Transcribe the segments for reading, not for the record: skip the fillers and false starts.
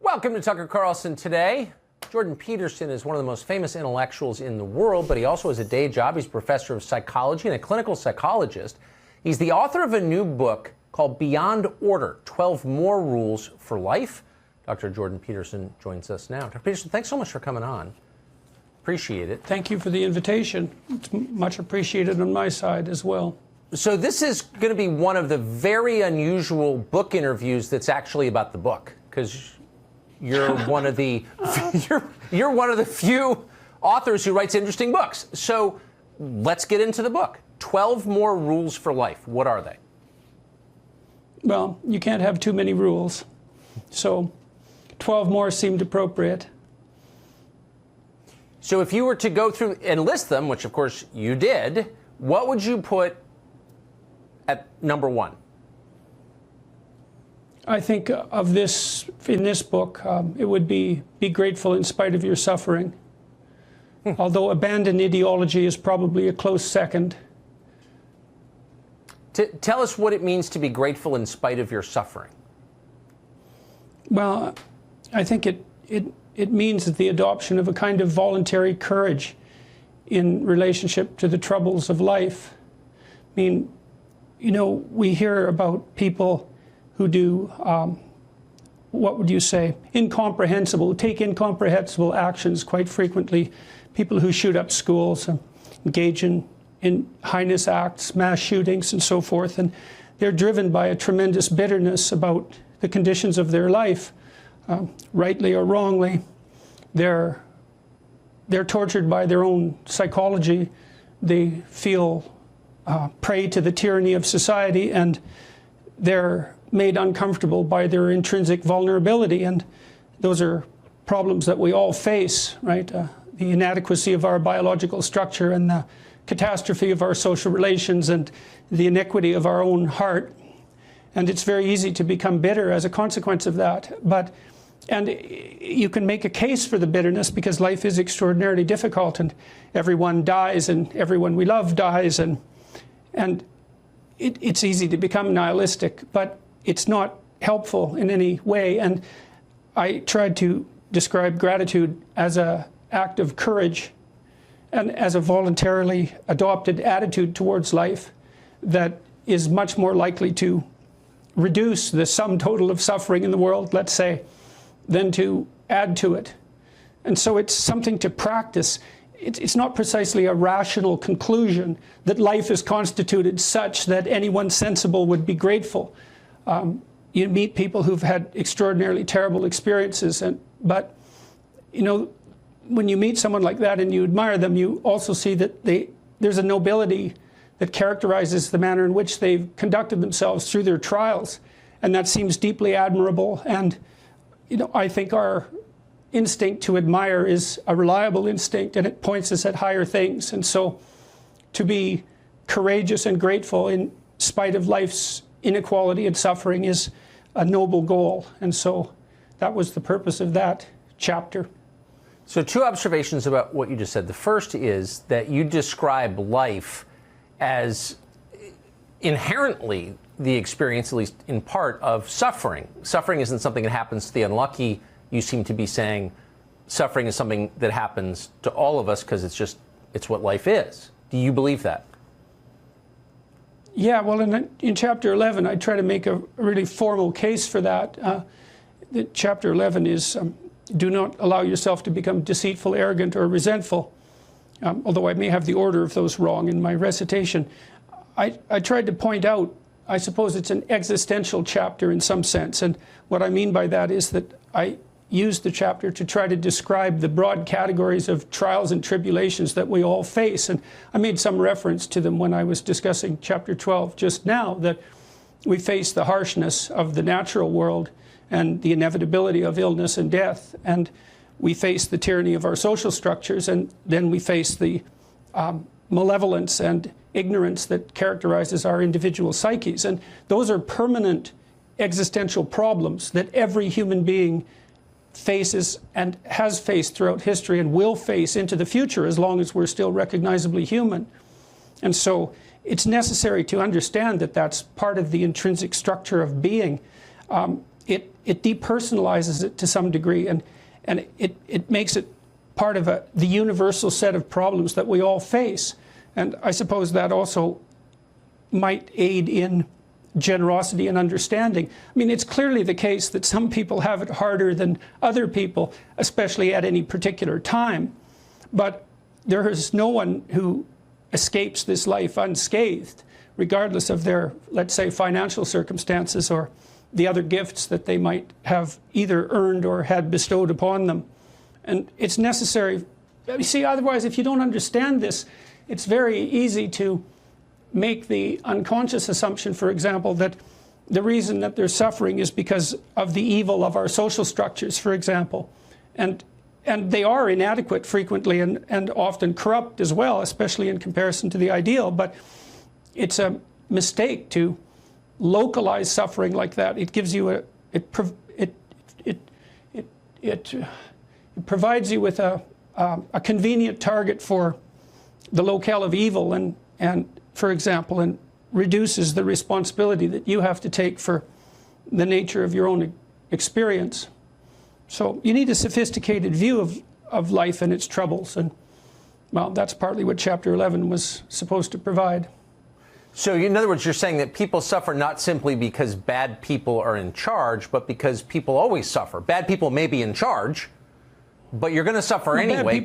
Welcome to Tucker Carlson Today. Jordan Peterson is one of the most famous intellectuals in the world, but he also has a day job. He's a professor of psychology and a clinical psychologist. He's the author of a new book called Beyond Order, 12 More Rules for Life. Dr. Jordan Peterson joins us now. Dr. Peterson, thanks so much for coming on. Appreciate it. Thank you for the invitation. It's much appreciated on my side as well. So this is going to be one of the very unusual book interviews that's actually about the book, because you're one of the you're one of the few authors who writes interesting books. So let's get into the book. 12 More Rules for Life. What are they? Well, you can't have too many rules. So 12 more seemed appropriate. So if you were to go through and list them, which of course you did, what would you put at number one? I think of this, in this book, it would be grateful in spite of your suffering. Although abandon ideology is probably a close second. Tell us what it means to be grateful in spite of your suffering. Well, I think it means that the adoption of a kind of voluntary courage in relationship to the troubles of life. I mean, you know, we hear about people who do, what would you say, take incomprehensible actions quite frequently. People who shoot up schools, engage in heinous acts, mass shootings and so forth. And they're driven by a tremendous bitterness about the conditions of their life, rightly or wrongly. They're tortured by their own psychology. They feel prey to the tyranny of society, and they're made uncomfortable by their intrinsic vulnerability. And those are problems that we all face, right? The inadequacy of our biological structure and the catastrophe of our social relations and the iniquity of our own heart. And it's very easy to become bitter as a consequence of that. And you can make a case for the bitterness because life is extraordinarily difficult, and everyone dies and everyone we love dies, and it's easy to become nihilistic, but it's not helpful in any way. And I tried to describe gratitude as an act of courage and as a voluntarily adopted attitude towards life that is much more likely to reduce the sum total of suffering in the world, let's say, than to add to it. And so it's something to practice. It's not precisely a rational conclusion that life is constituted such that anyone sensible would be grateful. You meet people who've had extraordinarily terrible experiences, but you know, when you meet someone like that and you admire them, you also see that there's a nobility that characterizes the manner in which they've conducted themselves through their trials, and that seems deeply admirable. And you know, I think our instinct to admire is a reliable instinct, and it points us at higher things. And so to be courageous and grateful in spite of life's inequality and suffering is a noble goal. And so that was the purpose of that chapter. So two observations about what you just said. The first is that you describe life as inherently the experience, at least in part, of suffering. Suffering isn't something that happens to the unlucky. You seem to be saying suffering is something that happens to all of us because it's what life is. Do you believe that? Yeah, well, in Chapter 11, I try to make a really formal case for that. Chapter 11 is, do not allow yourself to become deceitful, arrogant, or resentful. Although I may have the order of those wrong in my recitation. I tried to point out, I suppose it's an existential chapter in some sense. And what I mean by that is that I used the chapter to try to describe the broad categories of trials and tribulations that we all face. And I made some reference to them when I was discussing Chapter 12 just now, that we face the harshness of the natural world and the inevitability of illness and death. And we face the tyranny of our social structures, and then we face the malevolence and ignorance that characterizes our individual psyches. And those are permanent existential problems that every human being faces and has faced throughout history and will face into the future as long as we're still recognizably human. And so it's necessary to understand that that's part of the intrinsic structure of being. it depersonalizes it to some degree, and it makes it part of the universal set of problems that we all face. And I suppose that also might aid in generosity and understanding. I mean, it's clearly the case that some people have it harder than other people, especially at any particular time. But there is no one who escapes this life unscathed, regardless of their, let's say, financial circumstances or the other gifts that they might have either earned or had bestowed upon them. And it's necessary. You see, otherwise, if you don't understand this, it's very easy to make the unconscious assumption, for example, that the reason that they're suffering is because of the evil of our social structures, for example. And they are inadequate frequently and often corrupt as well, especially in comparison to the ideal. But it's a mistake to localize suffering like that. It gives you it provides you with a convenient target for the locale of evil, and for example, and reduces the responsibility that you have to take for the nature of your own experience. So you need a sophisticated view of life and its troubles, and well, that's partly what Chapter 11 was supposed to provide. So in other words, you're saying that people suffer not simply because bad people are in charge, but because people always suffer. Bad people may be in charge, but you're going to suffer anyway.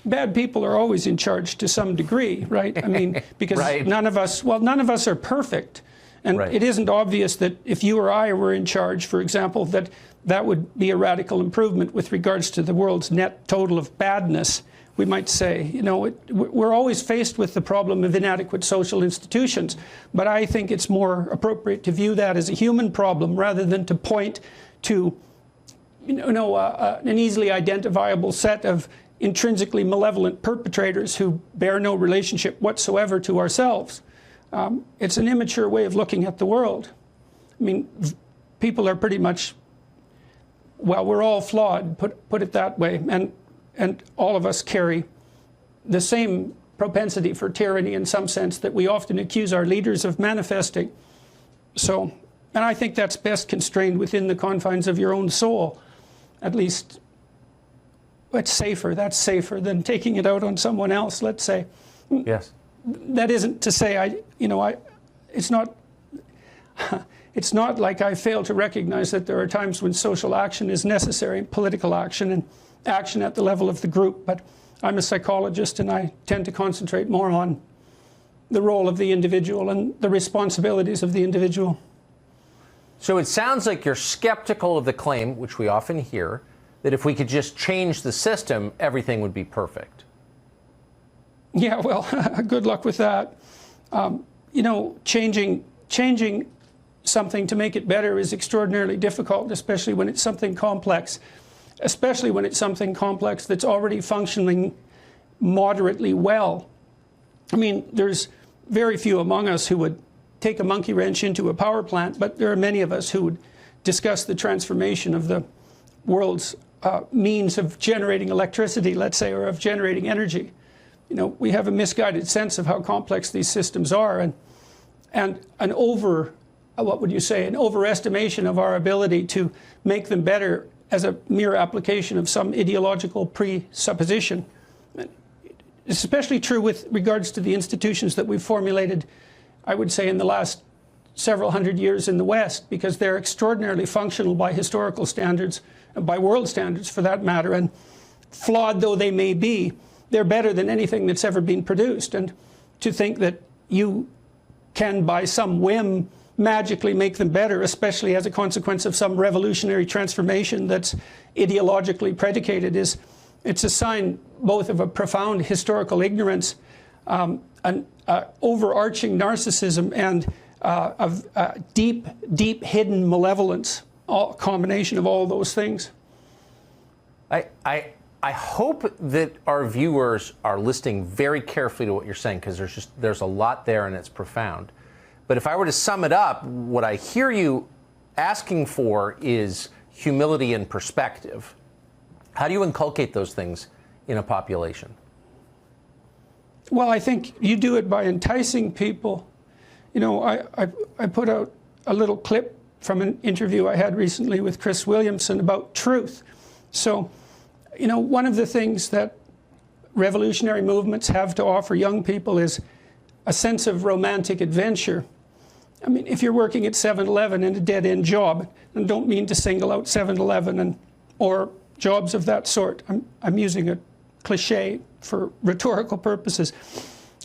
Bad people are always in charge to some degree, right? I mean, because right. none of us are perfect. And right. It isn't obvious that if you or I were in charge, for example, that would be a radical improvement with regards to the world's net total of badness. We might say, you know, we're always faced with the problem of inadequate social institutions, but I think it's more appropriate to view that as a human problem rather than to point to, an easily identifiable set of intrinsically malevolent perpetrators who bear no relationship whatsoever to ourselves. It's an immature way of looking at the world. I mean, people are pretty much, well, we're all flawed, put it that way, and all of us carry the same propensity for tyranny in some sense that we often accuse our leaders of manifesting. So, and I think that's best constrained within the confines of your own soul. At least, it's safer. That's safer than taking it out on someone else, let's say. Yes. That isn't to say it's not like I fail to recognize that there are times when social action is necessary, political action and action at the level of the group, but I'm a psychologist and I tend to concentrate more on the role of the individual and the responsibilities of the individual. So it sounds like you're skeptical of the claim, which we often hear, that if we could just change the system, everything would be perfect. Yeah, well, good luck with that. Changing something to make it better is extraordinarily difficult, especially when it's something complex. Especially when it's something complex that's already functioning moderately well. I mean, there's very few among us who would take a monkey wrench into a power plant, but there are many of us who would discuss the transformation of the world's means of generating electricity, let's say, or of generating energy. We have a misguided sense of how complex these systems are, and an overestimation of our ability to make them better as a mere application of some ideological presupposition. It's especially true with regards to the institutions that we've formulated, I would say, in the last several hundred years in the West, because they're extraordinarily functional by historical standards, by world standards for that matter, and flawed though they may be, they're better than anything that's ever been produced. And to think that you can, by some whim, magically make them better, especially as a consequence of some revolutionary transformation that's ideologically predicated, it's a sign both of a profound historical ignorance, an overarching narcissism, and of deep hidden malevolence, a combination of all those things. I hope that our viewers are listening very carefully to what you're saying, because there's a lot there and it's profound. But if I were to sum it up, what I hear you asking for is humility and perspective. How do you inculcate those things in a population? Well, I think you do it by enticing people. I put out a little clip from an interview I had recently with Chris Williamson about truth. So, you know, one of the things that revolutionary movements have to offer young people is a sense of romantic adventure. I mean, if you're working at 7-Eleven in a dead-end job, and don't mean to single out 7-Eleven or jobs of that sort, I'm using a cliche for rhetorical purposes,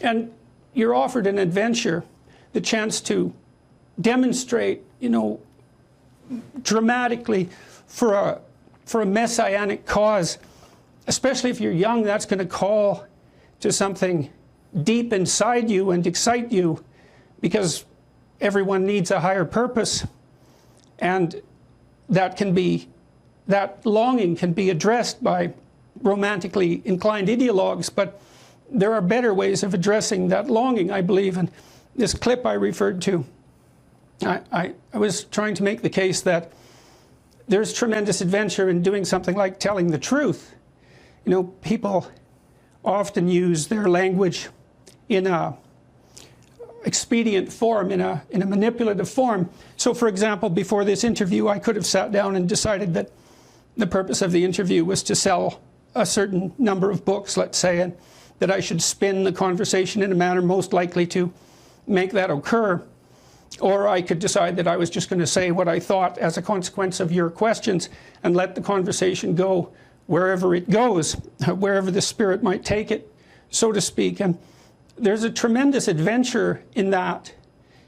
and you're offered an adventure, the chance to demonstrate, you know, dramatically for a messianic cause, especially if you're young, that's going to call to something deep inside you and excite you, because everyone needs a higher purpose, and that longing can be addressed by romantically inclined ideologues, but there are better ways of addressing that longing, I believe. And this clip I referred to, I was trying to make the case that there's tremendous adventure in doing something like telling the truth. You know, people often use their language in a expedient form, in a manipulative form. So, for example, before this interview, I could have sat down and decided that the purpose of the interview was to sell a certain number of books, let's say, and that I should spin the conversation in a manner most likely to make that occur. Or I could decide that I was just going to say what I thought as a consequence of your questions and let the conversation go wherever it goes, wherever the spirit might take it, so to speak. And there's a tremendous adventure in that,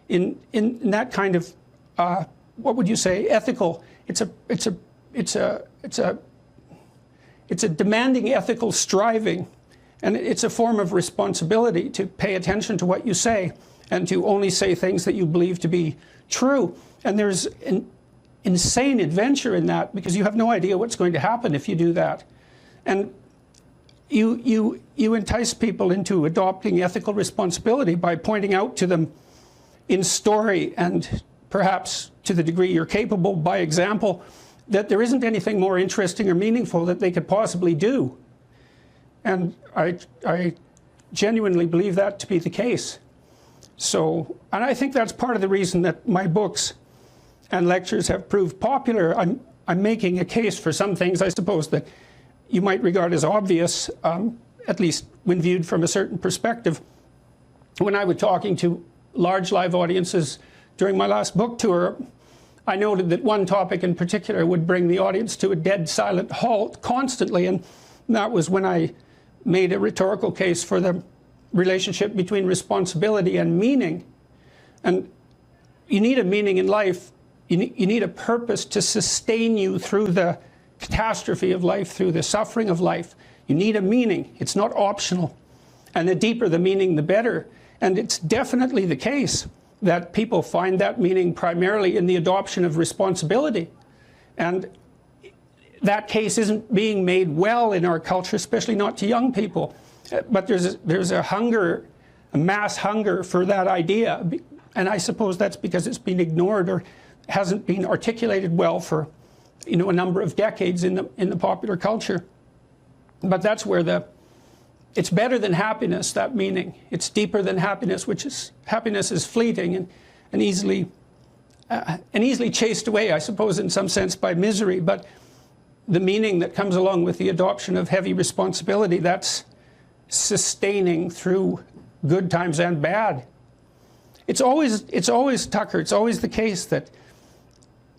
in that kind of, what would you say, ethical. It's a demanding ethical striving, and it's a form of responsibility to pay attention to what you say and to only say things that you believe to be true. And there's an insane adventure in that, because you have no idea what's going to happen if you do that. And you entice people into adopting ethical responsibility by pointing out to them in story, and perhaps to the degree you're capable by example, that there isn't anything more interesting or meaningful that they could possibly do. And I genuinely believe that to be the case. So, and I think that's part of the reason that my books and lectures have proved popular. I'm making a case for some things, I suppose, that you might regard as obvious, at least when viewed from a certain perspective. When I was talking to large live audiences during my last book tour, I noted that one topic in particular would bring the audience to a dead silent halt constantly, and that was when I made a rhetorical case for the relationship between responsibility and meaning. And you need a meaning in life. You need a purpose to sustain you through the catastrophe of life, through the suffering of life. You need a meaning. It's not optional. And the deeper the meaning, the better. And it's definitely the case that people find that meaning primarily in the adoption of responsibility. And that case isn't being made well in our culture, especially not to young people. But there's a hunger, a mass hunger for that idea. And I suppose that's because it's been ignored or hasn't been articulated well for, you know, a number of decades in the popular culture. But that's where it's better than happiness, that meaning. It's deeper than happiness, happiness is fleeting and easily chased away, I suppose, in some sense by misery. But the meaning that comes along with the adoption of heavy responsibility, that's sustaining through good times and bad. It's always, Tucker, it's always the case that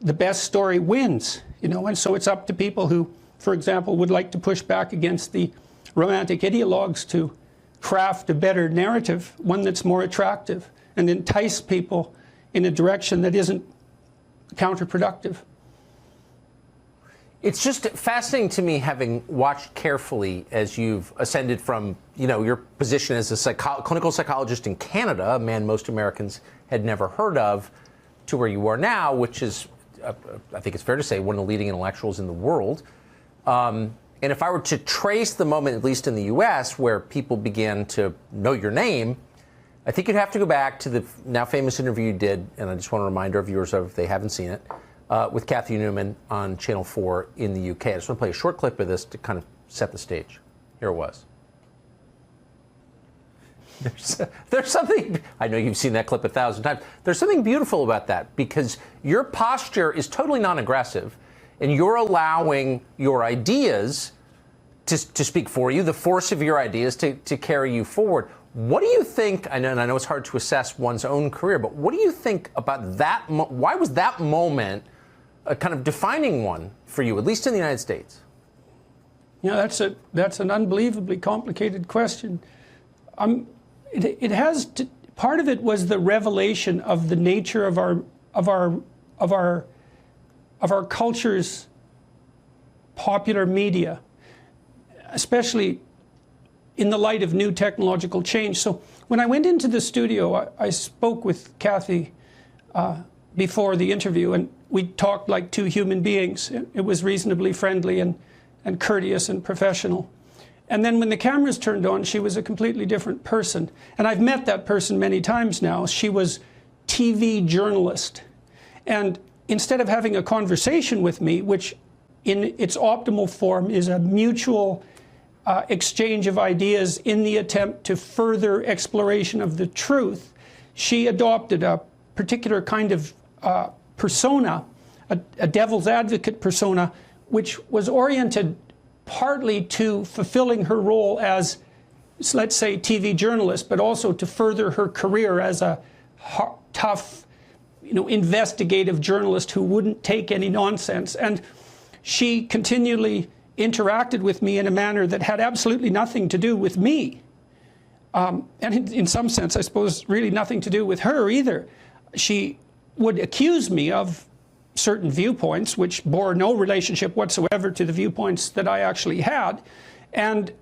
the best story wins, you know, and so it's up to people who, for example, would like to push back against the romantic ideologues to craft a better narrative, one that's more attractive, and entice people in a direction that isn't counterproductive. It's just fascinating to me, having watched carefully as you've ascended from, you know, your position as a clinical psychologist in Canada, a man most Americans had never heard of, to where you are now, which is, I think it's fair to say, one of the leading intellectuals in the world. And if I were to trace the moment, at least in the U.S., where people began to know your name, I think you'd have to go back to the now famous interview you did, and I just want to remind our viewers of, if they haven't seen it, with Cathy Newman on Channel 4 in the UK. I just want to play a short clip of this to kind of set the stage. Here it was. There's something, I know you've seen that clip 1,000 times. There's something beautiful about that, because your posture is totally non-aggressive, and you're allowing your ideas to speak for you, the force of your ideas to carry you forward. What do you think, and I know it's hard to assess one's own career, but what do you think about that? Why was that moment a kind of defining one for you, at least in the United States? Yeah, that's an unbelievably complicated question. It has to, part of it was the revelation of the nature of our culture's popular media, especially in the light of new technological change. So when I went into the studio, I spoke with Kathy before the interview, and we talked like two human beings. It was reasonably friendly and courteous and professional. And then when the cameras turned on, she was a completely different person. And I've met that person many times now. She was TV journalist. And instead of having a conversation with me, which in its optimal form is a mutual exchange of ideas in the attempt to further exploration of the truth, she adopted a particular kind of persona, a devil's advocate persona, which was oriented partly to fulfilling her role as, let's say, TV journalist, but also to further her career as a tough, investigative journalist who wouldn't take any nonsense. And she continually interacted with me in a manner that had absolutely nothing to do with me. And in some sense, I suppose, really nothing to do with her either. She would accuse me of certain viewpoints which bore no relationship whatsoever to the viewpoints that I actually had, and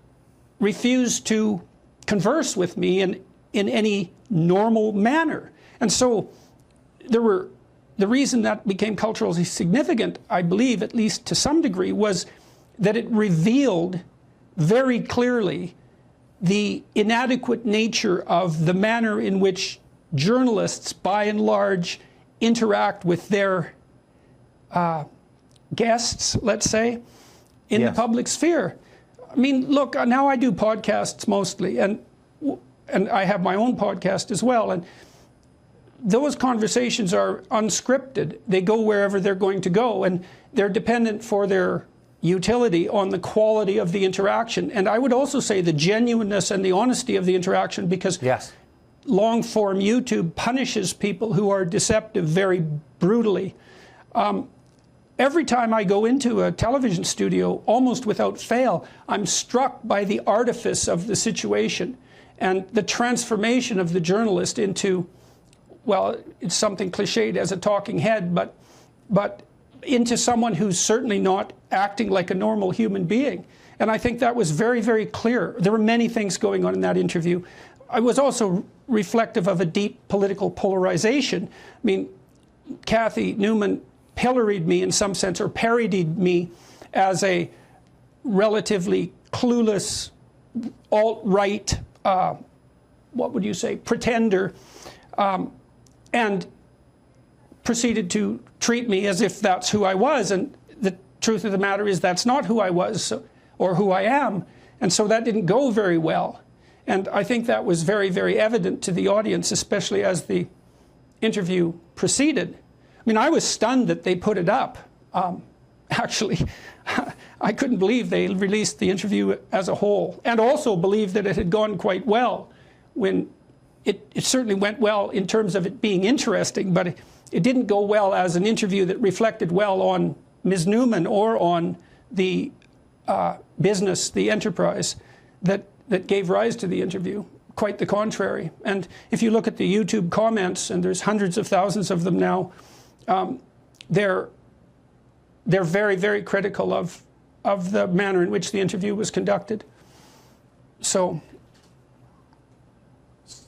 refused to converse with me in any normal manner. And so the reason that became culturally significant, I believe, at least to some degree, was that it revealed very clearly the inadequate nature of the manner in which journalists, by and large, interact with their guests, let's say, in the public sphere. I mean, look, now I do podcasts mostly, and I have my own podcast as well, and those conversations are unscripted. They go wherever they're going to go, and they're dependent for their utility on the quality of the interaction. And I would also say the genuineness and the honesty of the interaction, because long-form YouTube punishes people who are deceptive very brutally. Every time I go into a television studio, almost without fail, I'm struck by the artifice of the situation and the transformation of the journalist into, well, it's something cliched as a talking head, but into someone who's certainly not acting like a normal human being. And I think that was very, very clear. There were many things going on in that interview. I was also reflective of a deep political polarization. I mean, Kathy Newman pilloried me in some sense, or parodied me as a relatively clueless alt-right, what would you say, pretender, and proceeded to treat me as if that's who I was. And the truth of the matter is that's not who I was or who I am. And so that didn't go very well. And I think that was very, very evident to the audience, especially as the interview proceeded. I mean, I was stunned that they put it up. Actually, I couldn't believe they released the interview as a whole, and also believed that it had gone quite well, when it certainly went well in terms of it being interesting, but it didn't go well as an interview that reflected well on Ms. Newman or on the business, the enterprise that gave rise to the interview. Quite the contrary. And if you look at the YouTube comments, and there's hundreds of thousands of them now, they're very, very critical of the manner in which the interview was conducted. So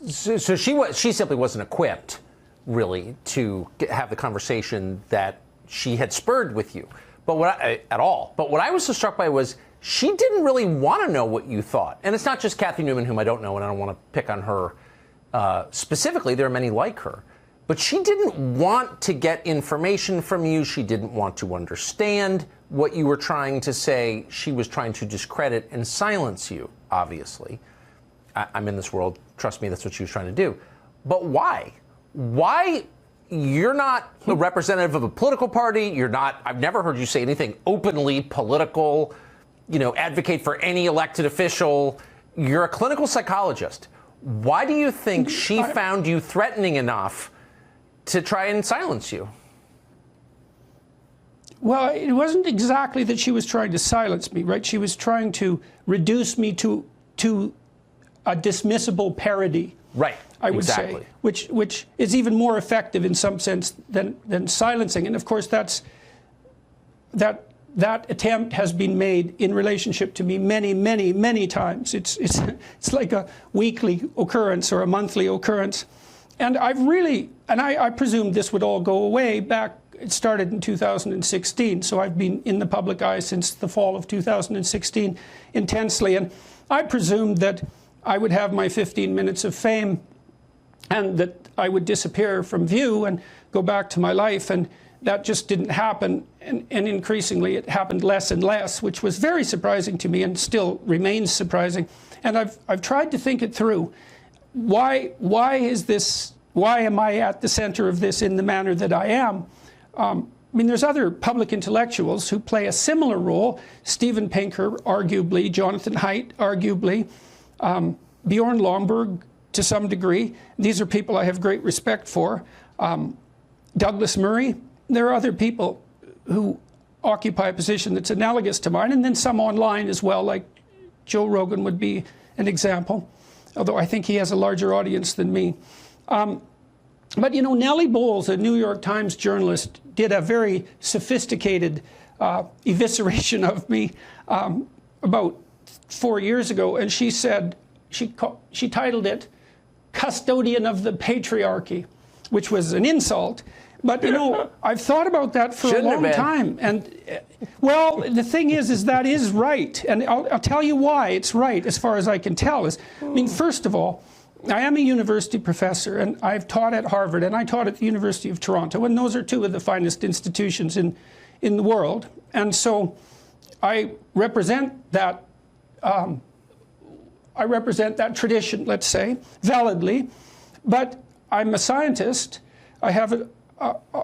she simply wasn't equipped, really, to have the conversation that she had spurred with you, at all. But what I was so struck by was she didn't really want to know what you thought. And it's not just Kathy Newman, whom I don't know, and I don't want to pick on her specifically. There are many like her. But she didn't want to get information from you. She didn't want to understand what you were trying to say. She was trying to discredit and silence you, obviously. I'm in this world trust me, that's what she was trying to do. But why? Why? You're not a representative of a political party. You're not, I've never heard you say anything openly political, advocate for any elected official. You're a clinical psychologist. Why do you think she found you threatening enough to try and silence you? Well, it wasn't exactly that she was trying to silence me, right? She was trying to reduce me to a dismissible parody. Right. I would say, which is even more effective in some sense than silencing. And of course, that attempt has been made in relationship to me many, many, many times. It's like a weekly occurrence or a monthly occurrence. And I presumed this would all go away back. It started in 2016, so I've been in the public eye since the fall of 2016 intensely. And I presumed that I would have my 15 minutes of fame and that I would disappear from view and go back to my life. And that just didn't happen. And increasingly it happened less and less, which was very surprising to me and still remains surprising. And I've tried to think it through. Why is this? Why am I at the center of this in the manner that I am? I mean, there's other public intellectuals who play a similar role. Steven Pinker, arguably, Jonathan Haidt, arguably, Bjorn Lomborg, to some degree. These are people I have great respect for. Douglas Murray. There are other people who occupy a position that's analogous to mine, and then some online as well, like Joe Rogan would be an example, although I think he has a larger audience than me. But Nellie Bowles, a New York Times journalist, did a very sophisticated evisceration of me about 4 years ago, and she said, she titled it "Custodian of the Patriarchy," which was an insult. But I've thought about that for a long time, and well, the thing is that is right, and I'll tell you why it's right, as far as I can tell. First of all, I am a university professor, and I've taught at Harvard, and I taught at the University of Toronto, and those are two of the finest institutions in the world. And so I represent that tradition, let's say, validly. But I'm a scientist. I have a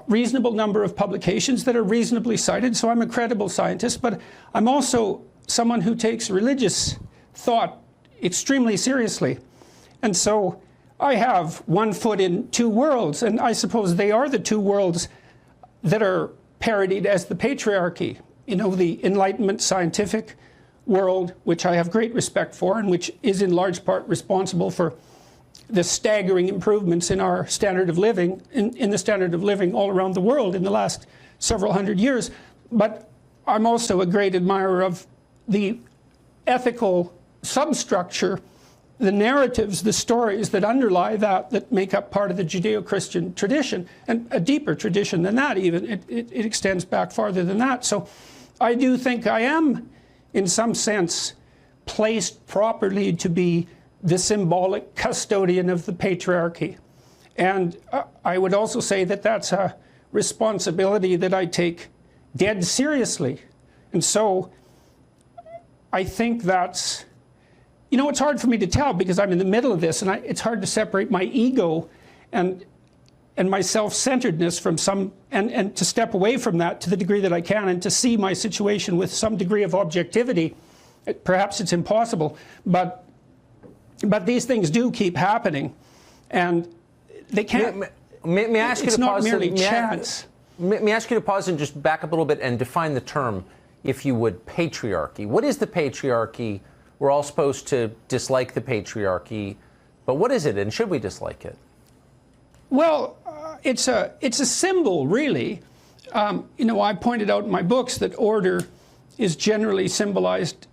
reasonable number of publications that are reasonably cited, so I'm a credible scientist. But I'm also someone who takes religious thought extremely seriously. And so I have one foot in two worlds, and I suppose they are the two worlds that are parodied as the patriarchy. The Enlightenment scientific world, which I have great respect for, and which is in large part responsible for the staggering improvements in our standard of living, in the standard of living all around the world in the last several hundred years. But I'm also a great admirer of the ethical substructure, the narratives, the stories that underlie that make up part of the Judeo-Christian tradition, and a deeper tradition than that even. It extends back farther than that. So I do think I am, in some sense, placed properly to be the symbolic custodian of the patriarchy. And I would also say that that's a responsibility that I take dead seriously. And so I think that's, it's hard for me to tell because I'm in the middle of this, and it's hard to separate my ego and my self-centeredness from and to step away from that to the degree that I can, and to see my situation with some degree of objectivity. Perhaps it's impossible, but these things do keep happening, and they can't. May I ask you to pause? It's not merely chance. May I ask you to pause and just back up a little bit and define the term, if you would, patriarchy. What is the patriarchy? We're all supposed to dislike the patriarchy, but what is it, and should we dislike it? Well, it's a symbol, really. I pointed out in my books that order is generally symbolized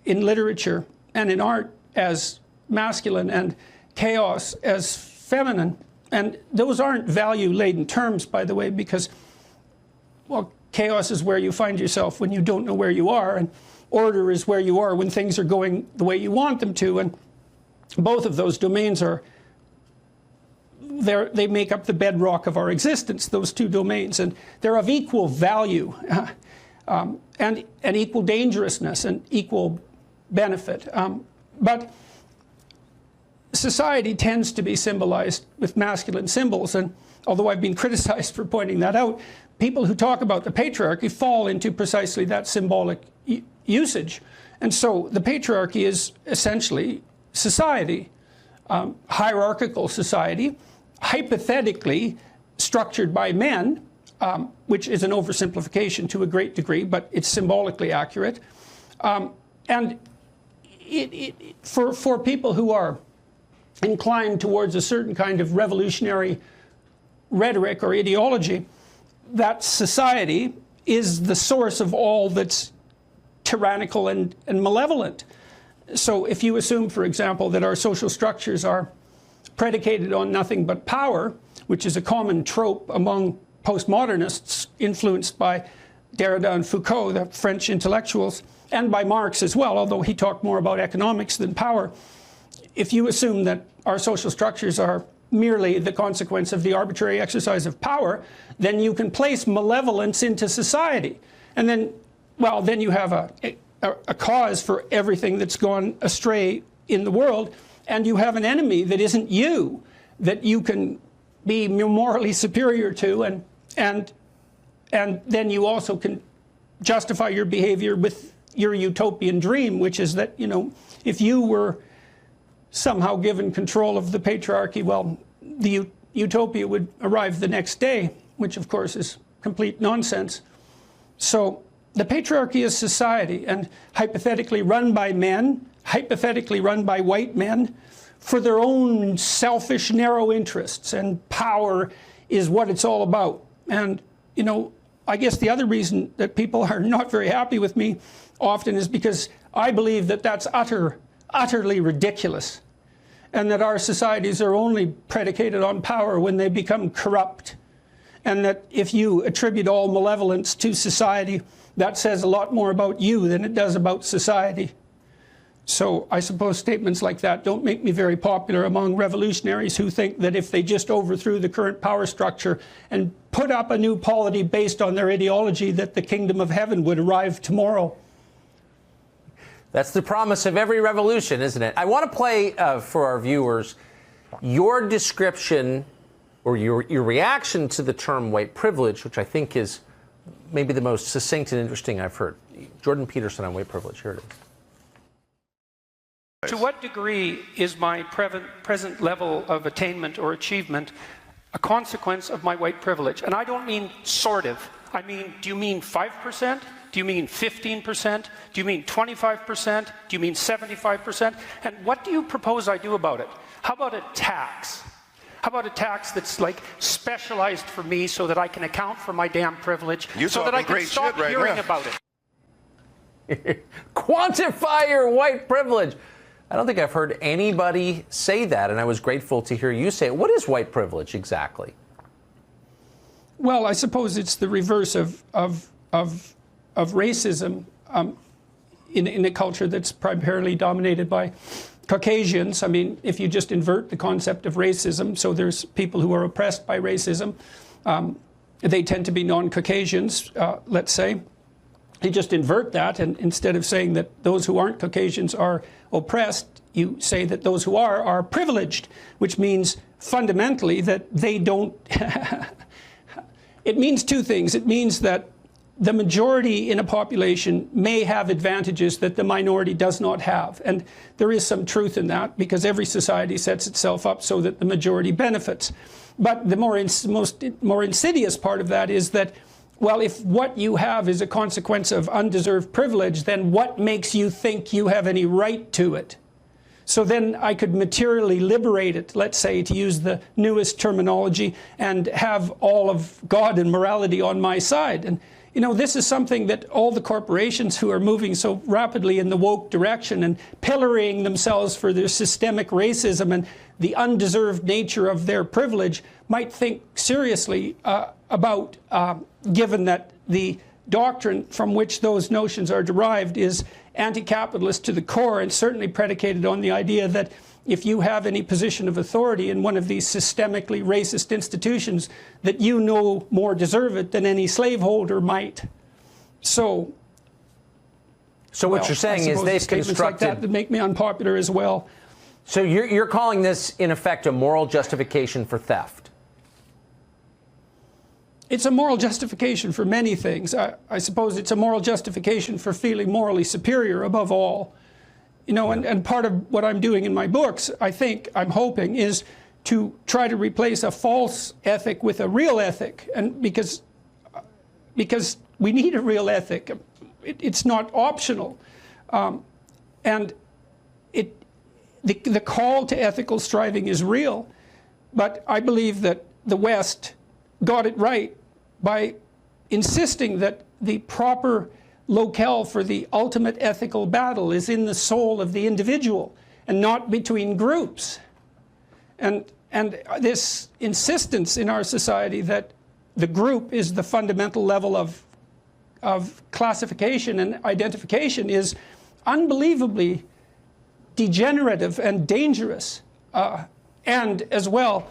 in literature and in art as masculine and chaos as feminine. And those aren't value-laden terms, by the way, because, well, chaos is where you find yourself when you don't know where you are, and order is where you are when things are going the way you want them to. And both of those domains they make up the bedrock of our existence, those two domains, and they're of equal value and equal dangerousness and equal benefit. But society tends to be symbolized with masculine symbols, and although I've been criticized for pointing that out, people who talk about the patriarchy fall into precisely that symbolic usage. And so the patriarchy is essentially society, hierarchical society, hypothetically structured by men, which is an oversimplification to a great degree, but it's symbolically accurate. And for people who are inclined towards a certain kind of revolutionary rhetoric or ideology, that society is the source of all that's tyrannical and malevolent. So if you assume, for example, that our social structures are predicated on nothing but power, which is a common trope among postmodernists influenced by Derrida and Foucault, the French intellectuals, and by Marx as well, although he talked more about economics than power. If you assume that our social structures are merely the consequence of the arbitrary exercise of power, then you can place malevolence into society. And then, well, then you have a cause for everything that's gone astray in the world, and you have an enemy that isn't you, that you can be morally superior to, and then you also can justify your behavior with your utopian dream, which is that, you know, if you were somehow given control of the patriarchy, well, the utopia would arrive the next day, which of course is complete nonsense. So the patriarchy is society, and hypothetically run by men, hypothetically run by white men, for their own selfish, narrow interests, and power is what it's all about. And, you know, I guess the other reason that people are not very happy with me often is because I believe that that's utterly ridiculous, and that our societies are only predicated on power when they become corrupt, and that if you attribute all malevolence to society, that says a lot more about you than it does about society. So I suppose statements like that don't make me very popular among revolutionaries who think that if they just overthrew the current power structure and put up a new polity based on their ideology, that the kingdom of heaven would arrive tomorrow. That's the promise of every revolution, isn't it? I want to play for our viewers your description or your reaction to the term white privilege, which I think is maybe the most succinct and interesting I've heard. Jordan Peterson on white privilege. Here it is. To what degree is my present level of attainment or achievement a consequence of my white privilege? And I don't mean sort of. I mean, do you mean 5%? Do you mean 15%? Do you mean 25%? Do you mean 75%? And what do you propose I do about it? How about a tax? How about a tax that's like specialized for me so that I can account for my damn privilege, so that I can stop hearing about it? Quantify your white privilege. I don't think I've heard anybody say that, and I was grateful to hear you say it. What is white privilege exactly? Well, I suppose it's the reverse of racism in a culture that's primarily dominated by Caucasians. I mean, if you just invert the concept of racism, so there's people who are oppressed by racism, they tend to be non-Caucasians, let's say. You just invert that, and instead of saying that those who aren't Caucasians are oppressed, you say that those who are privileged, which means fundamentally that they don't... It means two things. It means that the majority in a population may have advantages that the minority does not have. And there is some truth in that, because every society sets itself up so that the majority benefits. But the most insidious part of that is that, well, if what you have is a consequence of undeserved privilege, then what makes you think you have any right to it? So then I could materially liberate it, let's say, to use the newest terminology, and have all of God and morality on my side. And, you know, this is something that all the corporations who are moving so rapidly in the woke direction and pillorying themselves for their systemic racism and the undeserved nature of their privilege might think seriously about, given that the doctrine from which those notions are derived is anti-capitalist to the core, and certainly predicated on the idea that if you have any position of authority in one of these systemically racist institutions, that you no more deserve it than any slaveholder might. So what you're saying is they've constructed... like that make me unpopular as well. So you're calling this, in effect, a moral justification for theft? It's a moral justification for many things. I suppose it's a moral justification for feeling morally superior above all. You know, and part of what I'm doing in my books, I'm hoping, is to try to replace a false ethic with a real ethic. And because we need a real ethic. It's not optional. And the call to ethical striving is real. But I believe that the West got it right by insisting that the proper locale for the ultimate ethical battle is in the soul of the individual and not between groups. And this insistence in our society that the group is the fundamental level of classification and identification is unbelievably degenerative and dangerous, and as well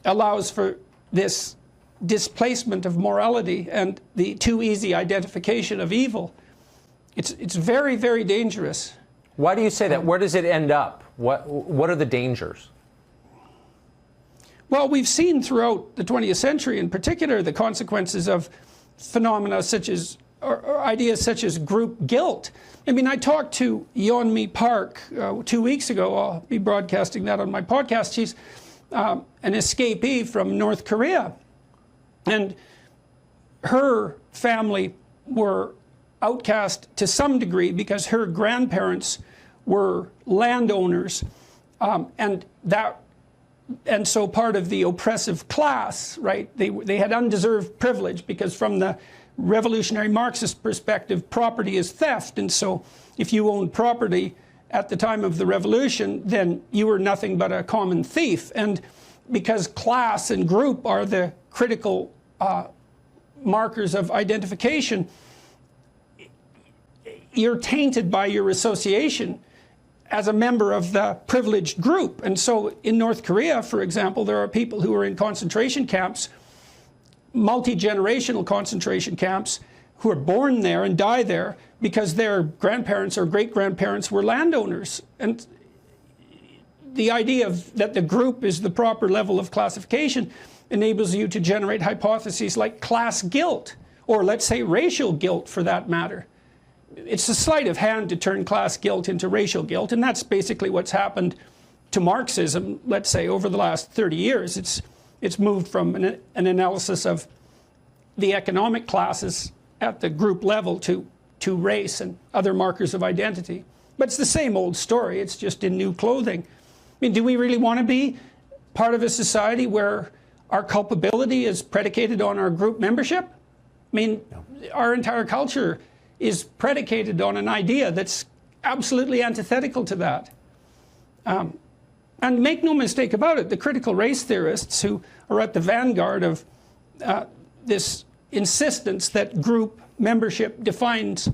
allows for this displacement of morality and the too easy identification of evil. It's very, very dangerous. Why do you say that? Where does it end up? What are the dangers? Well, we've seen throughout the 20th century, in particular, the consequences of phenomena such as, or ideas such as group guilt. I mean, I talked to Yeonmi Park 2 weeks ago. I'll be broadcasting that on my podcast. She's an escapee from North Korea. And her family were outcast to some degree because her grandparents were landowners, and so part of the oppressive class, right? They had undeserved privilege because from the revolutionary Marxist perspective, property is theft, and so if you owned property at the time of the revolution, then you were nothing but a common thief. And because class and group are the critical markers of identification, you're tainted by your association as a member of the privileged group. And so in North Korea, for example, there are people who are in concentration camps, multi-generational concentration camps, who are born there and die there because their grandparents or great-grandparents were landowners. And the idea that the group is the proper level of classification enables you to generate hypotheses like class guilt, or let's say racial guilt for that matter. It's a sleight of hand to turn class guilt into racial guilt, and that's basically what's happened to Marxism, let's say, over the last 30 years. It's moved from an analysis of the economic classes at the group level to race and other markers of identity. But it's the same old story, it's just in new clothing. I mean, do we really want to be part of a society where our culpability is predicated on our group membership? I mean, our entire culture is predicated on an idea that's absolutely antithetical to that. And make no mistake about it, the critical race theorists who are at the vanguard of this insistence that group membership defines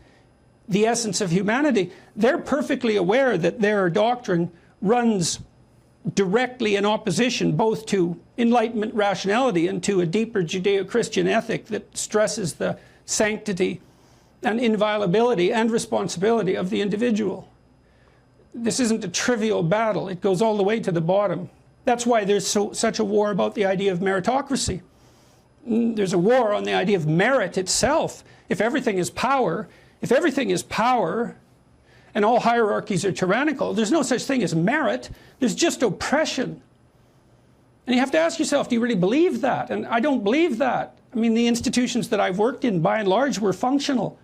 the essence of humanity, they're perfectly aware that their doctrine runs directly in opposition both to Enlightenment rationality and to a deeper Judeo-Christian ethic that stresses the sanctity and inviolability and responsibility of the individual. This isn't a trivial battle. It goes all the way to the bottom. That's why there's such a war about the idea of meritocracy. There's a war on the idea of merit itself. If everything is power, and all hierarchies are tyrannical, there's no such thing as merit. There's just oppression. And you have to ask yourself, do you really believe that? And I don't believe that. I mean, the institutions that I've worked in, by and large, were functional.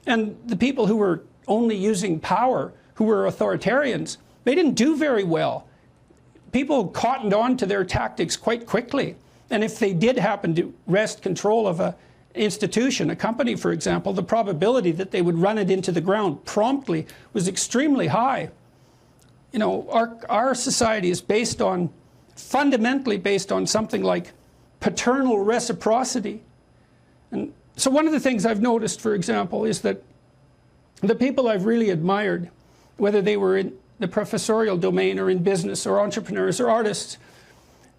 And the people who were only using power, who were authoritarians, they didn't do very well. People cottoned on to their tactics quite quickly. And if they did happen to wrest control of an institution, a company, for example, the probability that they would run it into the ground promptly was extremely high. You know, our society is fundamentally based on something like paternal reciprocity. And so one of the things I've noticed, for example, is that the people I've really admired, whether they were in the professorial domain or in business or entrepreneurs or artists,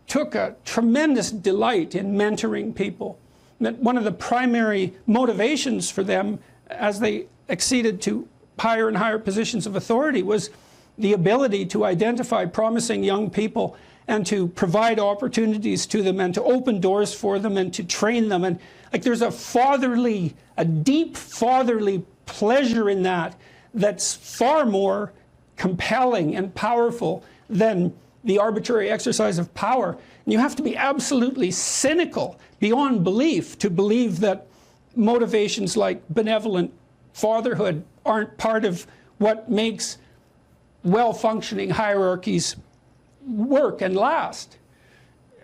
took a tremendous delight in mentoring people. That one of the primary motivations for them as they acceded to higher and higher positions of authority was the ability to identify promising young people and to provide opportunities to them and to open doors for them and to train them. And like there's a deep fatherly pleasure in that that's far more compelling and powerful than the arbitrary exercise of power. And you have to be absolutely cynical beyond belief to believe that motivations like benevolent fatherhood aren't part of what makes well-functioning hierarchies work and last,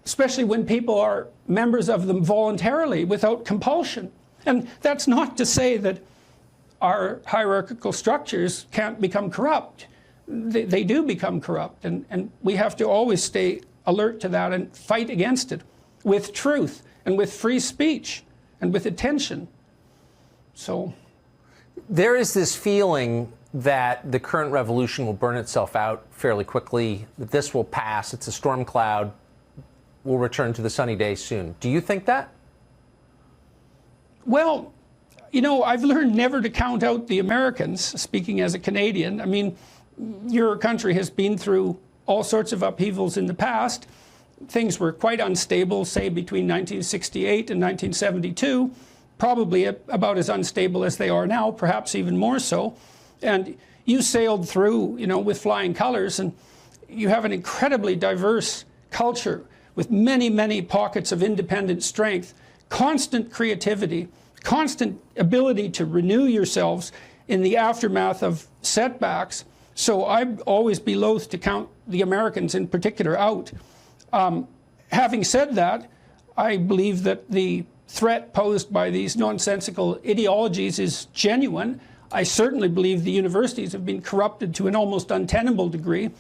especially when people are members of them voluntarily without compulsion. And that's not to say that our hierarchical structures can't become corrupt. They do become corrupt, and we have to always stay alert to that and fight against it with truth and with free speech and with attention. So there is this feeling that the current revolution will burn itself out fairly quickly, that this will pass, it's a storm cloud, we'll return to the sunny day soon. Do you think that? Well, you know, I've learned never to count out the Americans, speaking as a Canadian. I mean, your country has been through all sorts of upheavals in the past. Things were quite unstable, say, between 1968 and 1972, probably about as unstable as they are now, perhaps even more so. And you sailed through, you know, with flying colors, and you have an incredibly diverse culture with many, many pockets of independent strength, constant creativity, constant ability to renew yourselves in the aftermath of setbacks. So I'd always be loath to count the Americans in particular out. Having said that, I believe that the threat posed by these nonsensical ideologies is genuine. I certainly believe the universities have been corrupted to an almost untenable degree.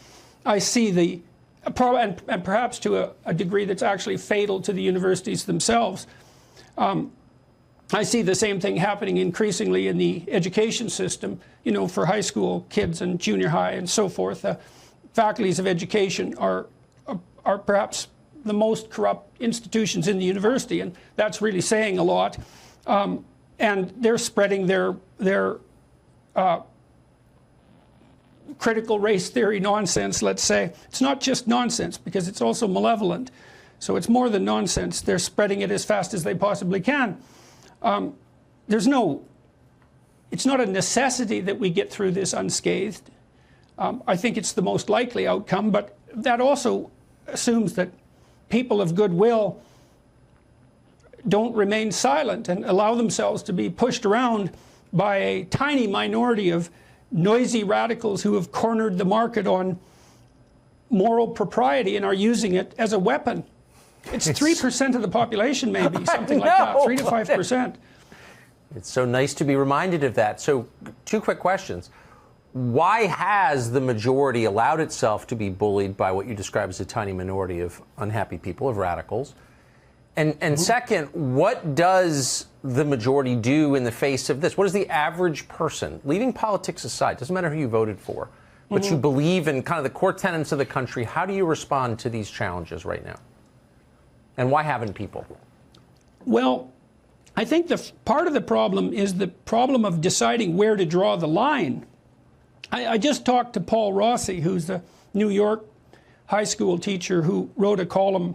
I see and perhaps to a degree that's actually fatal to the universities themselves. I see the same thing happening increasingly in the education system, you know, for high school kids and junior high and so forth. Faculties of education are perhaps the most corrupt institutions in the university, and that's really saying a lot. And they're spreading their critical race theory nonsense, let's say. It's not just nonsense, because it's also malevolent. So it's more than nonsense. They're spreading it as fast as they possibly can. It's not a necessity that we get through this unscathed. I think it's the most likely outcome, but that also assumes that people of goodwill don't remain silent and allow themselves to be pushed around by a tiny minority of noisy radicals who have cornered the market on moral propriety and are using it as a weapon. It's 3% of the population, maybe, something like that, 3 to 5%. It's so nice to be reminded of that. So, two quick questions. Why has the majority allowed itself to be bullied by what you describe as a tiny minority of unhappy people, of radicals? And second, what does the majority do in the face of this? What does the average person, leaving politics aside, doesn't matter who you voted for, but you believe in kind of the core tenets of the country, how do you respond to these challenges right now? And why haven't people? Well, I think part of the problem is the problem of deciding where to draw the line. I just talked to Paul Rossi, who's a New York high school teacher who wrote a column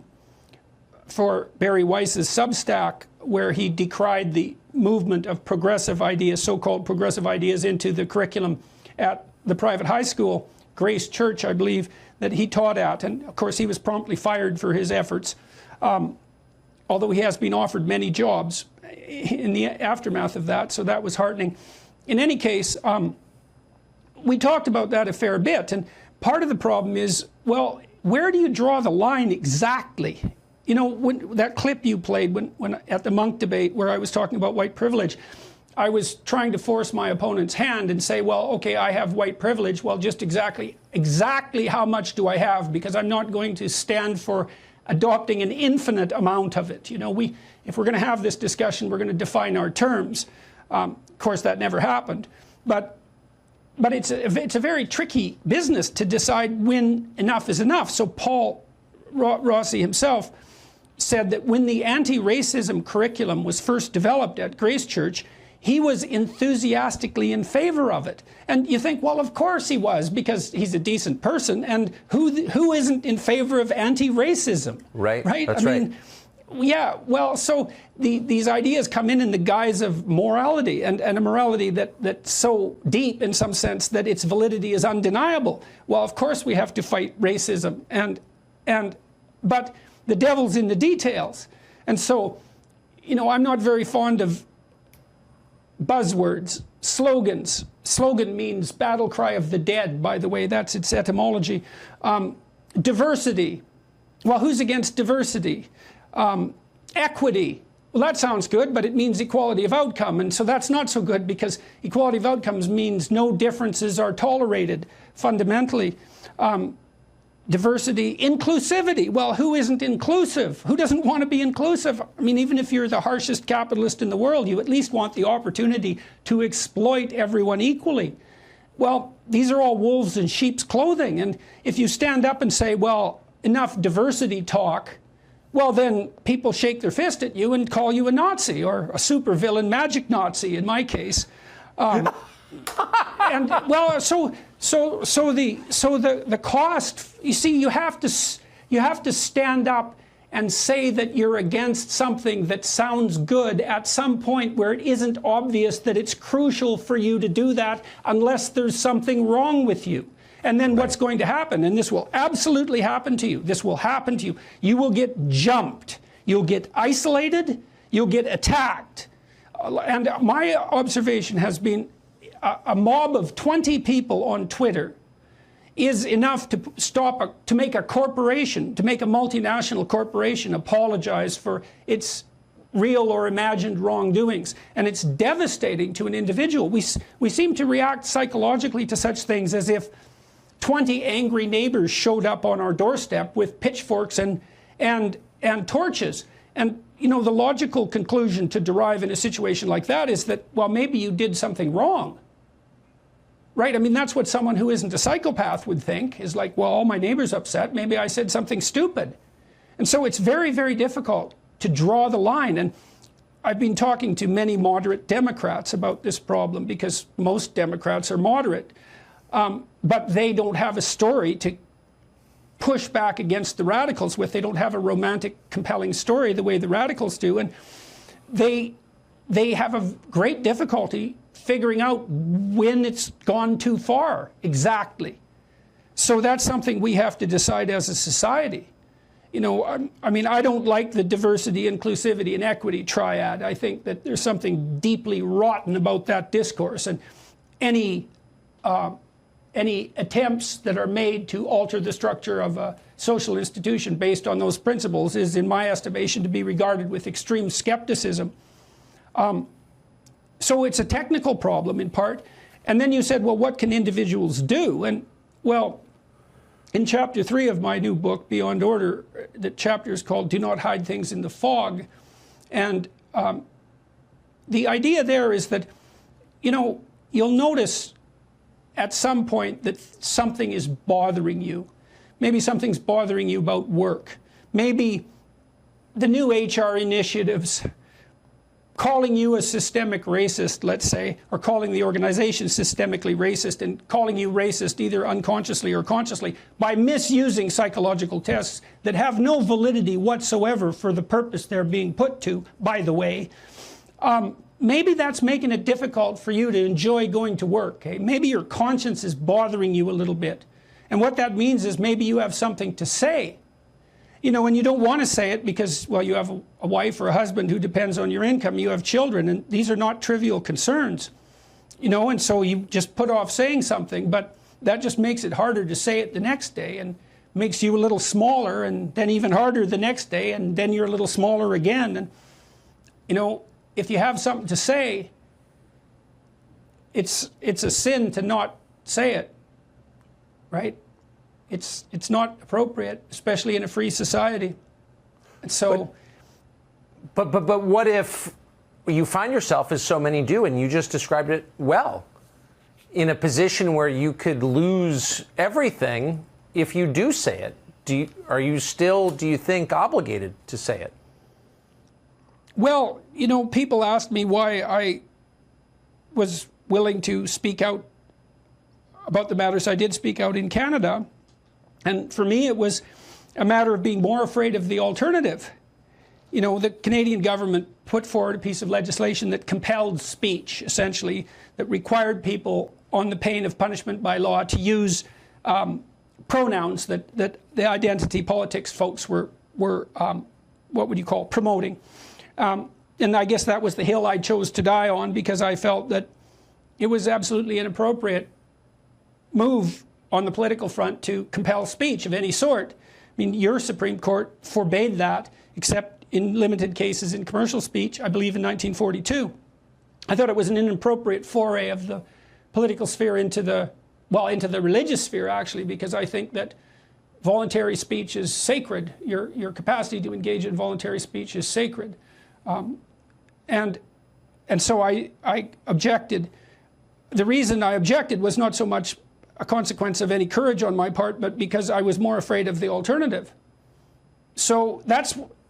for Barry Weiss's Substack, where he decried the movement of progressive ideas, so-called progressive ideas, into the curriculum at the private high school, Grace Church, I believe, that he taught at. And of course, he was promptly fired for his efforts, although he has been offered many jobs in the aftermath of that, so that was heartening. In any case, we talked about that a fair bit, and part of the problem is, well, where do you draw the line exactly? You know, that clip you played when at the Monk debate where I was talking about white privilege, I was trying to force my opponent's hand and say, well, okay, I have white privilege. Well, just exactly how much do I have? Because I'm not going to stand for adopting an infinite amount of it. You know, if we're going to have this discussion, we're going to define our terms. Of course, that never happened. But it's a very tricky business to decide when enough is enough. So Paul Rossi himself said that when the anti-racism curriculum was first developed at Grace Church, he was enthusiastically in favor of it. And you think, well, of course he was, because he's a decent person. And who isn't in favor of anti-racism? Right. Right? That's right. Yeah, well, so these ideas come in the guise of morality, and a morality that's so deep in some sense that its validity is undeniable. Well, of course we have to fight racism, but the devil's in the details. And so, I'm not very fond of buzzwords, slogans. Slogan means battle cry of the dead, by the way, that's its etymology. Diversity. Well, who's against diversity? Equity. Well, that sounds good, but it means equality of outcome. And so that's not so good, because equality of outcomes means no differences are tolerated fundamentally. Diversity, inclusivity. Well, who isn't inclusive? Who doesn't want to be inclusive? I mean, even if you're the harshest capitalist in the world, you at least want the opportunity to exploit everyone equally. Well, these are all wolves in sheep's clothing. And if you stand up and say, well, enough diversity talk, well, then people shake their fist at you and call you a Nazi, or a supervillain magic Nazi in my case. And well, so the cost. You see, you have to stand up and say that you're against something that sounds good at some point where it isn't obvious that it's crucial for you to do that, unless there's something wrong with you. And then what's going to happen? And this will absolutely happen to you. This will happen to you. You will get jumped. You'll get isolated. You'll get attacked. And my observation has been a mob of 20 people on Twitter is enough to make a corporation, to make a multinational corporation apologize for its real or imagined wrongdoings. And it's devastating to an individual. We seem to react psychologically to such things as if 20 angry neighbors showed up on our doorstep with pitchforks and torches. And the logical conclusion to derive in a situation like that is that, well, maybe you did something wrong. Right? I mean, that's what someone who isn't a psychopath would think, is like, well, all my neighbors upset, maybe I said something stupid. And so it's very, very difficult to draw the line. And I've been talking to many moderate Democrats about this problem, because most Democrats are moderate. But they don't have a story to push back against the radicals with. They don't have a romantic, compelling story the way the radicals do. And they have a great difficulty figuring out when it's gone too far exactly. So that's something we have to decide as a society. I mean, I don't like the diversity, inclusivity, and equity triad. I think that there's something deeply rotten about that discourse. And any attempts that are made to alter the structure of a social institution based on those principles is, in my estimation, to be regarded with extreme skepticism. So it's a technical problem in part. And then you said, well, what can individuals do? And, well, in chapter 3 of my new book, Beyond Order, the chapter is called Do Not Hide Things in the Fog. And the idea there is that, you'll notice at some point that something is bothering you. Maybe something's bothering you about work. Maybe the new HR initiatives calling you a systemic racist, let's say, or calling the organization systemically racist, and calling you racist either unconsciously or consciously by misusing psychological tests that have no validity whatsoever for the purpose they're being put to, by the way. Maybe that's making it difficult for you to enjoy going to work. Okay? Maybe your conscience is bothering you a little bit. And what that means is maybe you have something to say. And you don't want to say it because, well, you have a wife or a husband who depends on your income, you have children, and these are not trivial concerns. And so you just put off saying something, but that just makes it harder to say it the next day, and makes you a little smaller, and then even harder the next day, and then you're a little smaller again. And, if you have something to say, it's a sin to not say it, right? It's not appropriate, especially in a free society. And so, but what if you find yourself, as so many do, and you just described it well, in a position where you could lose everything if you do say it? Are you still, do you think, obligated to say it? Well, people ask me why was willing to speak out about the matters I did speak out in Canada. And for me, it was a matter of being more afraid of the alternative. You know, the Canadian government put forward a piece of legislation that compelled speech, essentially, that required people on the pain of punishment by law to use pronouns that the identity politics folks were what would you call, promoting. And I guess that was the hill I chose to die on, because I felt that it was absolutely inappropriate move on the political front to compel speech of any sort. I mean, your Supreme Court forbade that, except in limited cases in commercial speech, I believe in 1942. I thought it was an inappropriate foray of the political sphere into the religious sphere, actually, because I think that voluntary speech is sacred. Your capacity to engage in voluntary speech is sacred. And so I objected. The reason I objected was not so much a consequence of any courage on my part, but because I was more afraid of the alternative. So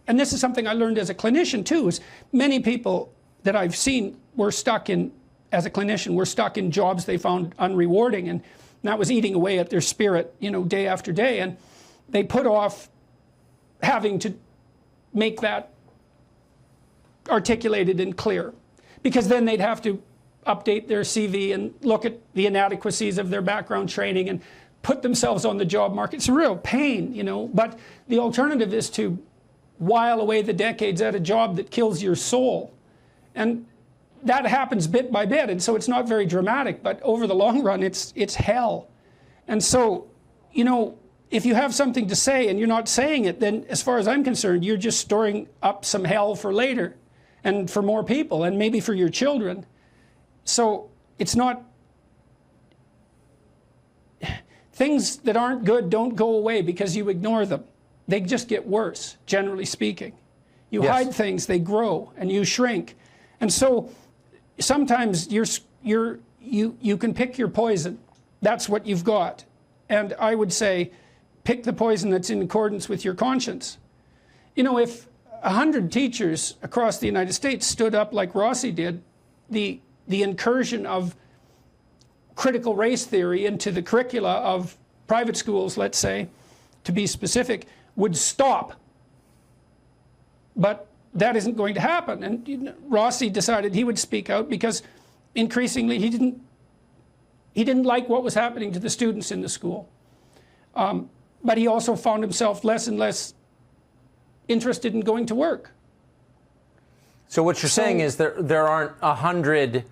and this is something I learned as a clinician too, is many people that I've seen were stuck in, as a clinician, were stuck in jobs they found unrewarding, and that was eating away at their spirit, you know, day after day. And they put off having to make that articulated and clear, because then they'd have to update their CV and look at the inadequacies of their background training and put themselves on the job market. It's a real pain, you know, but the alternative is to while away the decades at a job that kills your soul. And that happens bit by bit, and so it's not very dramatic, but over the long run, it's hell. And so, you know, if you have something to say and you're not saying it, then as far as I'm concerned, you're just storing up some hell for later and for more people and maybe for your children. So it's not, things that aren't good don't go away because you ignore them. They just get worse, generally speaking. You hide things, they grow and you shrink. And so sometimes you can pick your poison. That's what you've got. And I would say, pick the poison that's in accordance with your conscience. You know, if 100 teachers across the United States stood up like Rossi did, the incursion of critical race theory into the curricula of private schools, let's say, to be specific, would stop. But that isn't going to happen. And you know, Rossi decided he would speak out because increasingly he didn't like what was happening to the students in the school. But he also found himself less and less interested in going to work. So what you're saying is there aren't 100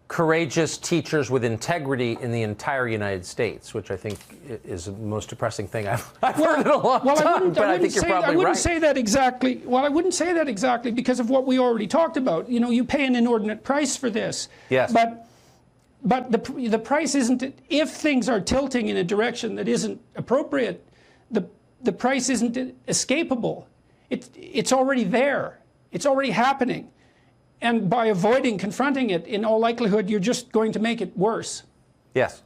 courageous teachers with integrity in the entire United States, which I think is the most depressing thing I've heard in a long time. But I think you're probably right. I wouldn't say that exactly. Well, I wouldn't say that exactly because of what we already talked about. You know, you pay an inordinate price for this. Yes. But the price isn't, if things are tilting in a direction that isn't appropriate, the price isn't escapable. It's already there. It's already happening. And by avoiding confronting it, in all likelihood, you're just going to make it worse. Yes.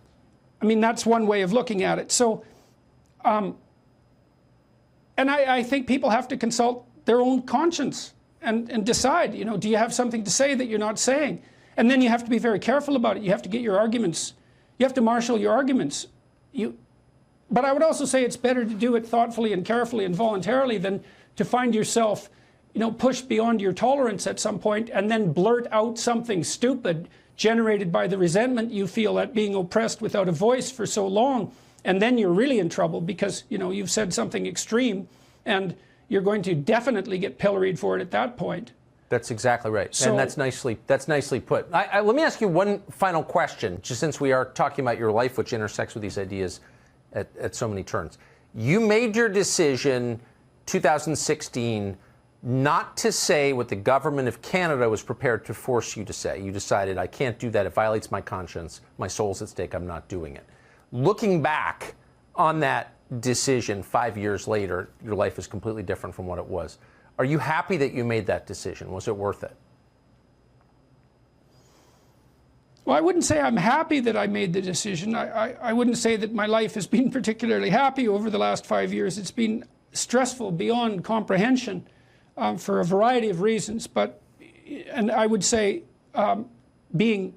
I mean, that's one way of looking at it. So, and I think people have to consult their own conscience and decide, you know, do you have something to say that you're not saying? And then you have to be very careful about it. You have to get your arguments. You have to marshal your arguments. But I would also say it's better to do it thoughtfully and carefully and voluntarily than to find yourself, you know, pushed beyond your tolerance at some point and then blurt out something stupid generated by the resentment you feel at being oppressed without a voice for so long. And then you're really in trouble because, you know, you've said something extreme and you're going to definitely get pilloried for it at that point. That's exactly right. So, and that's nicely put. Let me ask you one final question, just since we are talking about your life, which intersects with these ideas at so many turns. You made your decision 2016 not to say what the government of Canada was prepared to force you to say. You decided, I can't do that. It violates my conscience. My soul's at stake. I'm not doing it. Looking back on that decision 5 years later, your life is completely different from what it was. Are you happy that you made that decision? Was it worth it? Well, I wouldn't say I'm happy that I made the decision. I wouldn't say that my life has been particularly happy over the last 5 years. It's been stressful beyond comprehension for a variety of reasons. And I would say being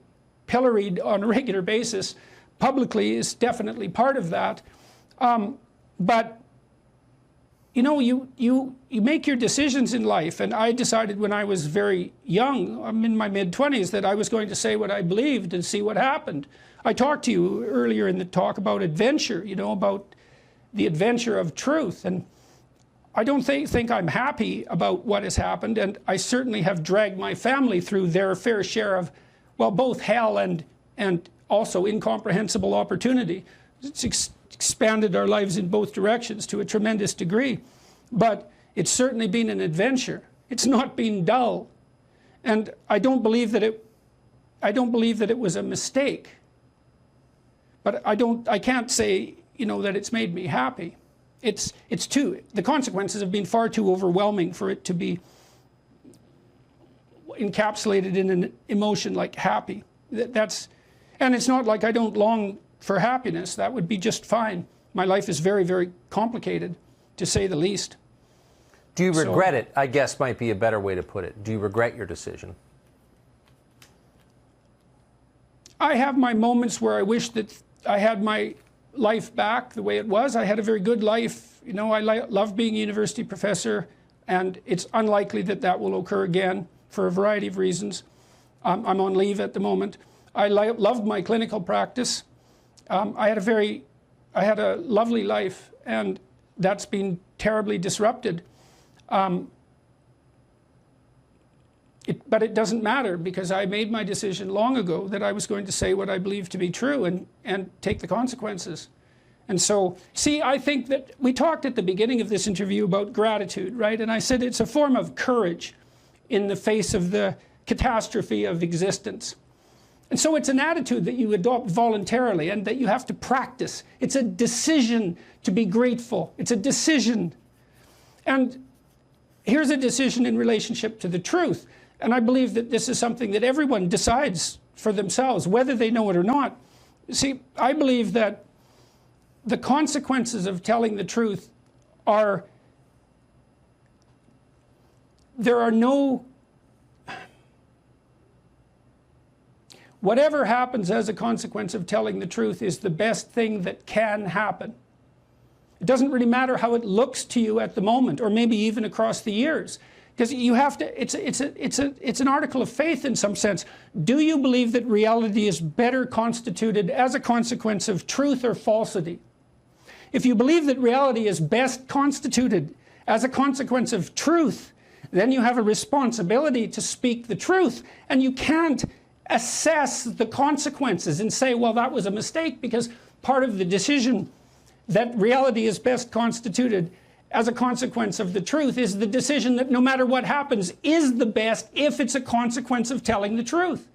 pilloried on a regular basis publicly is definitely part of that. But you know, you make your decisions in life, and I decided when I was very young, I'm in my mid-20s, that I was going to say what I believed and see what happened. I talked to you earlier in the talk about adventure, you know, about the adventure of truth, and I don't think I'm happy about what has happened, and I certainly have dragged my family through their fair share of, well, both hell and also incomprehensible opportunity. It's expanded our lives in both directions to a tremendous degree, but it's certainly been an adventure. It's not been dull, and I don't believe that it was a mistake, but I can't say, you know, that it's made me happy. The consequences have been far too overwhelming for it to be encapsulated in an emotion like happy. And it's not like I don't long for happiness. That would be just fine. My life is very, very complicated, to say the least. Do you regret it? I guess might be a better way to put it. Do you regret your decision? I have my moments where I wish that I had my life back the way it was. I had a very good life. You know, I love being a university professor, and it's unlikely that that will occur again for a variety of reasons. I'm on leave at the moment. I loved my clinical practice. I had a lovely life, and that's been terribly disrupted. But it doesn't matter, because I made my decision long ago that I was going to say what I believe to be true and take the consequences. And so, see, I think that we talked at the beginning of this interview about gratitude, right? And I said it's a form of courage in the face of the catastrophe of existence. And so it's an attitude that you adopt voluntarily and that you have to practice. It's a decision to be grateful. It's a decision. And here's a decision in relationship to the truth. And I believe that this is something that everyone decides for themselves, whether they know it or not. See, I believe that the consequences of telling the truth are, there are no, whatever happens as a consequence of telling the truth is the best thing that can happen. It doesn't really matter how it looks to you at the moment, or maybe even across the years. Because you have to, it's an article of faith in some sense. Do you believe that reality is better constituted as a consequence of truth or falsity? If you believe that reality is best constituted as a consequence of truth, then you have a responsibility to speak the truth. And you can't assess the consequences and say, well, that was a mistake, because part of the decision that reality is best constituted as a consequence of the truth is the decision that no matter what happens is the best if it's a consequence of telling the truth.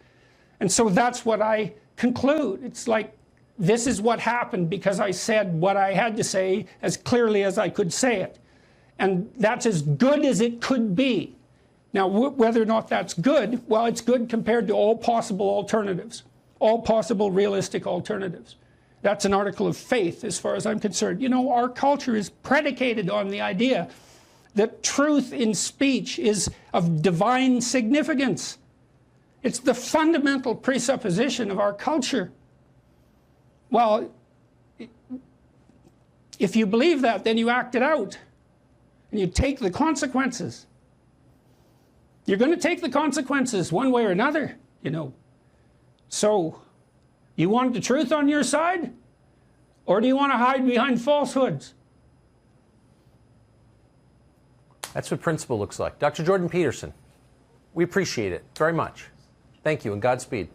And so that's what I conclude. It's like, this is what happened because I said what I had to say as clearly as I could say it. And that's as good as it could be. Now, whether or not that's good, well, it's good compared to all possible alternatives, all possible realistic alternatives. That's an article of faith as far as I'm concerned. You know, our culture is predicated on the idea that truth in speech is of divine significance. It's the fundamental presupposition of our culture. Well, if you believe that, then you act it out. And you take the consequences. You're going to take the consequences one way or another, you know. So, you want the truth on your side? Or do you want to hide behind falsehoods? That's what principle looks like. Dr. Jordan Peterson, we appreciate it very much. Thank you and Godspeed.